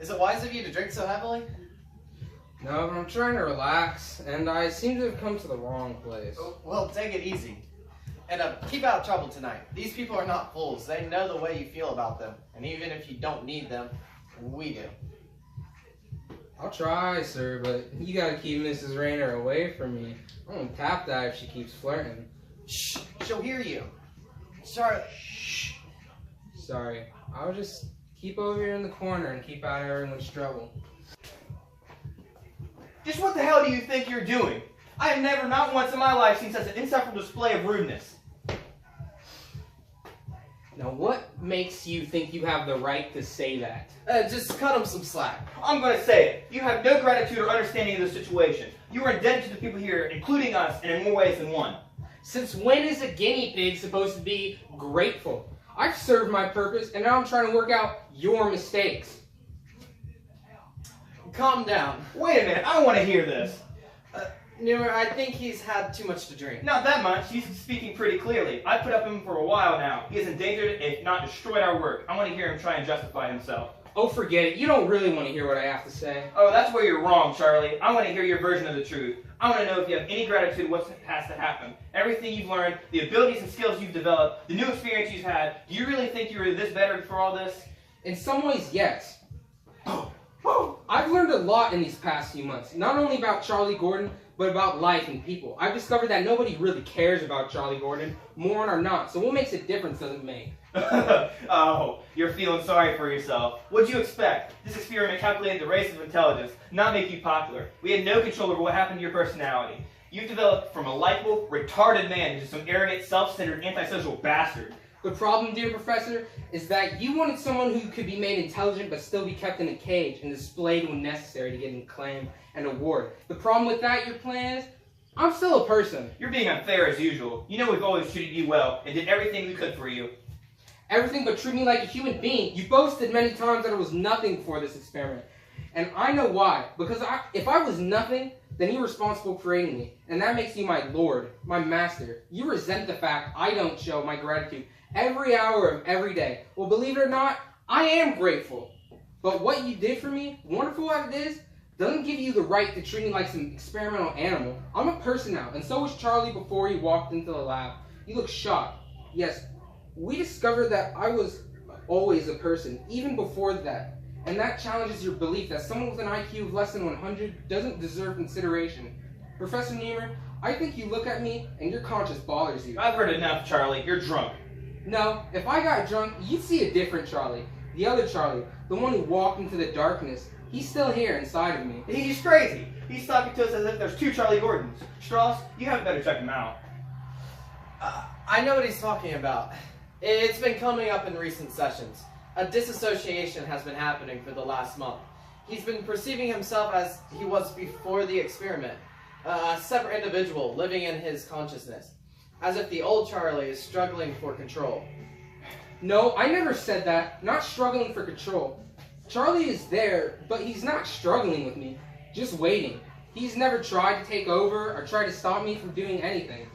Is it wise of you to drink so heavily? No, but I'm trying to relax, and I seem to have come to the wrong place. Well, take it easy. And keep out of trouble tonight. These people are not fools. They know the way you feel about them. And even if you don't need them, we do. I'll try, sir, but you gotta keep Mrs. Rayner away from me. I'm gonna tap that if she keeps flirting. Shh, she'll hear you. Charlotte. Shh. Sorry, I'll just keep over here in the corner and keep out of everyone's trouble. Just what the hell do you think you're doing? I have never, not once in my life, seen such an insufferable display of rudeness. Now, what makes you think you have the right to say that? Just cut him some slack. I'm going to say it. You have no gratitude or understanding of the situation. You are indebted to the people here, including us, and in more ways than one. Since when is a guinea pig supposed to be grateful? I've served my purpose, and now I'm trying to work out your mistakes. Calm down. Wait a minute, I want to hear this. Newer, I think he's had too much to drink. Not that much. He's speaking pretty clearly. I've put up with him for a while now. He has endangered, if not destroyed, our work. I want to hear him try and justify himself. Oh, forget it. You don't really want to hear what I have to say. Oh, that's where you're wrong, Charlie. I want to hear your version of the truth. I want to know if you have any gratitude to what has to happen. Everything you've learned, the abilities and skills you've developed, the new experience you've had. Do you really think you were this better for all this? In some ways, yes. I've learned a lot in these past few months. Not only about Charlie Gordon, but about life and people. I've discovered that nobody really cares about Charlie Gordon, moron or not, so what makes a difference doesn't make. Oh, you're feeling sorry for yourself. What'd you expect? This experiment calculated the race of intelligence, not make you popular. We had no control over what happened to your personality. You've developed from a likable, retarded man into some arrogant, self-centered, antisocial bastard. The problem, dear Professor, is that you wanted someone who could be made intelligent but still be kept in a cage and displayed when necessary to get an acclaim and award. The problem with that, your plan is, I'm still a person. You're being unfair as usual. You know we've always treated you well and did everything we could for you. Everything but treat me like a human being. You boasted many times that it was nothing before this experiment. And I know why. Because if I was nothing, then you're responsible for creating me. And that makes you my lord, my master. You resent the fact I don't show my gratitude every hour of every day. Well, believe it or not, I am grateful. But what you did for me, wonderful as it is, doesn't give you the right to treat me like some experimental animal. I'm a person now, and so was Charlie before he walked into the lab. He looked shocked. Yes, we discovered that I was always a person, even before that. And that challenges your belief that someone with an IQ of less than 100 doesn't deserve consideration. Professor Niemer, I think you look at me and your conscience bothers you. I've heard enough, Charlie. You're drunk. No, if I got drunk, you'd see a different Charlie. The other Charlie, the one who walked into the darkness, he's still here inside of me. He's crazy. He's talking to us as if there's two Charlie Gordons. Strauss, you haven't better check him out. I know what he's talking about. It's been coming up in recent sessions. A disassociation has been happening for the last month. He's been perceiving himself as he was before the experiment. A separate individual living in his consciousness. As if the old Charlie is struggling for control. No, I never said that. Not struggling for control. Charlie is there, but he's not struggling with me. Just waiting. He's never tried to take over or tried to stop me from doing anything.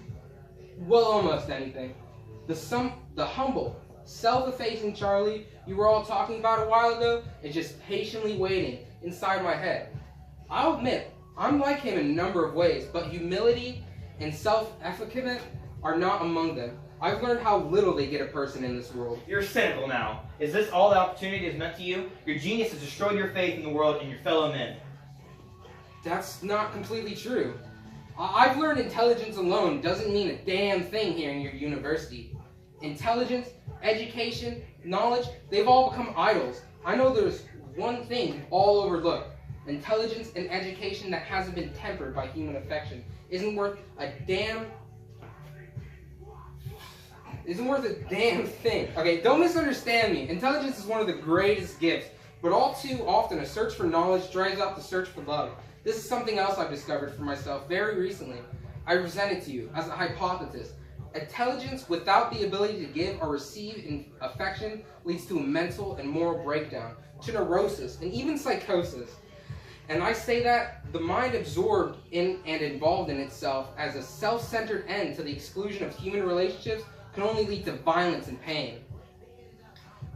Well, almost anything. The humble, self-effacing Charlie you were all talking about a while ago is just patiently waiting inside my head. I'll admit, I'm like him in a number of ways, but humility and self-efficacy are not among them. I've learned how little they get a person in this world. You're cynical now. Is this all the opportunity is meant to you? Your genius has destroyed your faith in the world and your fellow men. That's not completely true. I've learned intelligence alone doesn't mean a damn thing here in your university. Intelligence, education, knowledge, they've all become idols. I know there's one thing you all overlook. Intelligence and education that hasn't been tempered by human affection isn't worth a damn thing. Okay, don't misunderstand me. Intelligence is one of the greatest gifts, but all too often a search for knowledge drives out the search for love. This is something else I've discovered for myself very recently. I present it to you as a hypothesis. Intelligence without the ability to give or receive in affection leads to a mental and moral breakdown, to neurosis, and even psychosis. And I say that the mind absorbed in and involved in itself as a self-centered end to the exclusion of human relationships can only lead to violence and pain.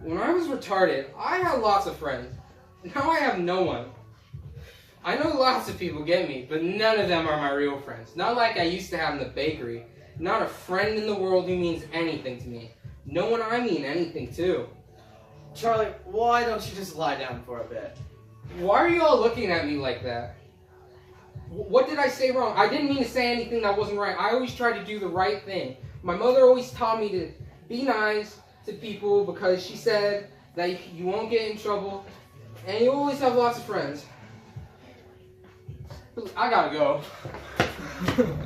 When I was retarded, I had lots of friends. Now I have no one. I know lots of people get me, but none of them are my real friends. Not like I used to have in the bakery. Not a friend in the world who means anything to me. No one I mean anything to. Charlie, why don't you just lie down for a bit? Why are you all looking at me like that? What did I say wrong? I didn't mean to say anything that wasn't right. I always try to do the right thing. My mother always taught me to be nice to people because she said that you won't get in trouble and you always have lots of friends. I gotta go.